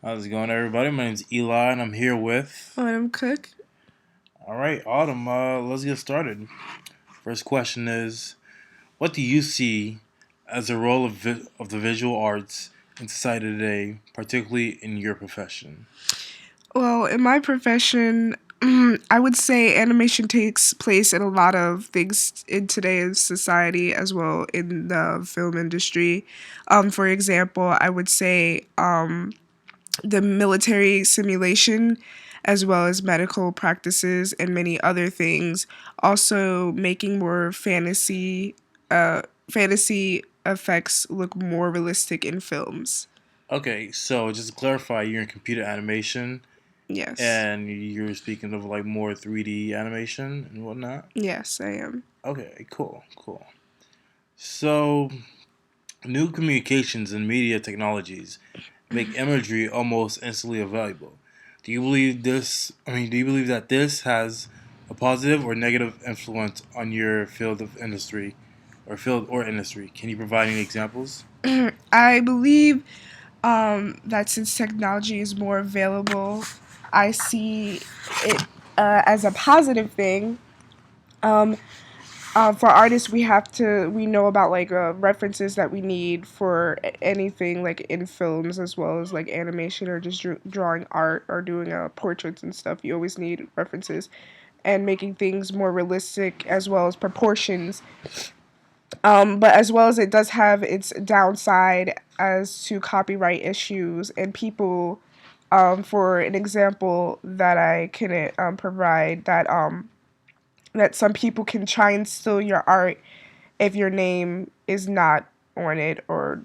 How's it going, everybody? My name's Eli, and I'm here with. Autumn Cook. All right, Autumn. Let's get started. First question is, what do you see as the role of the visual arts in society today, particularly in your profession? Well, in my profession, I would say animation takes place in a lot of things in today's society as well in the film industry. For example, I would say the military simulation as well as medical practices and many other things. Also, making more fantasy effects look more realistic in films. Okay, so just to clarify, you're in computer animation, Yes. and you're speaking of like more 3D animation and whatnot. Yes, I am. Okay, cool, cool. So, new communications and media technologies make imagery almost instantly available. Do you believe this? Do you believe that this has a positive or negative influence on your field or industry? Can you provide any examples? I believe that since technology is more available, I see it as a positive thing. Um, for artists, we know about like references that we need for anything like in films as well as like animation or just drawing art or doing portraits and stuff. You always need references and making things more realistic as well as proportions. But as well as it does have its downside as to copyright issues and people. For an example that I can provide that some people can try and steal your art if your name is not on it, or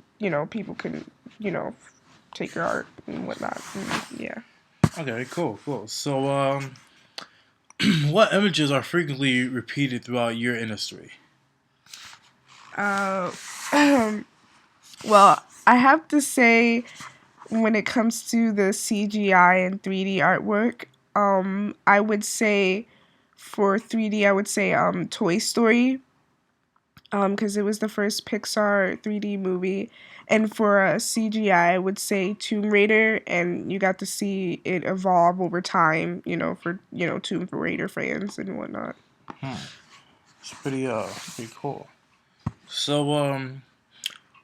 people can you know take your art and whatnot. Yeah. Okay, cool, cool. So, what images are frequently repeated throughout your industry? Uh, well, I have to say when it comes to the CGI and 3D artwork, I would say for 3D, I would say Toy Story, because it was the first Pixar 3D movie, and for CGI, I would say Tomb Raider, and you got to see it evolve over time. For Tomb Raider fans and whatnot. Hmm, it's pretty cool. So,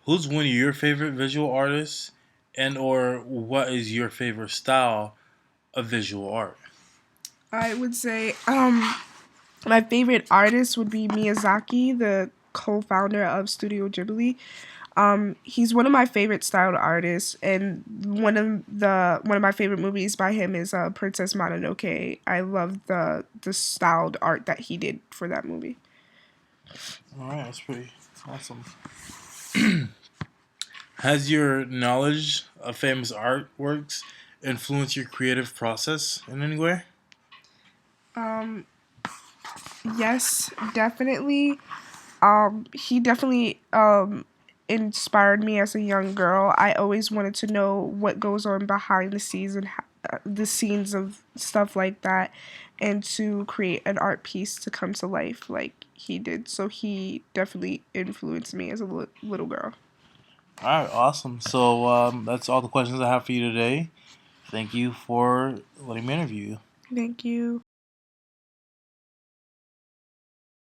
who's one of your favorite visual artists, and or what is your favorite style of visual art? I would say my favorite artist would be Miyazaki, the co-founder of Studio Ghibli. He's one of my favorite styled artists, and one of my favorite movies by him is Princess Mononoke. I love the styled art that he did for that movie. All right, that's pretty awesome. Has your knowledge of famous artworks influenced your creative process in any way? Um, yes, definitely. He definitely inspired me as a young girl. I always wanted to know what goes on behind the scenes and the scenes of stuff like that, and to create an art piece to come to life like he did. So he definitely influenced me as a little girl. All right, awesome. So that's all the questions I have for you today. Thank you for letting me interview you. Thank you.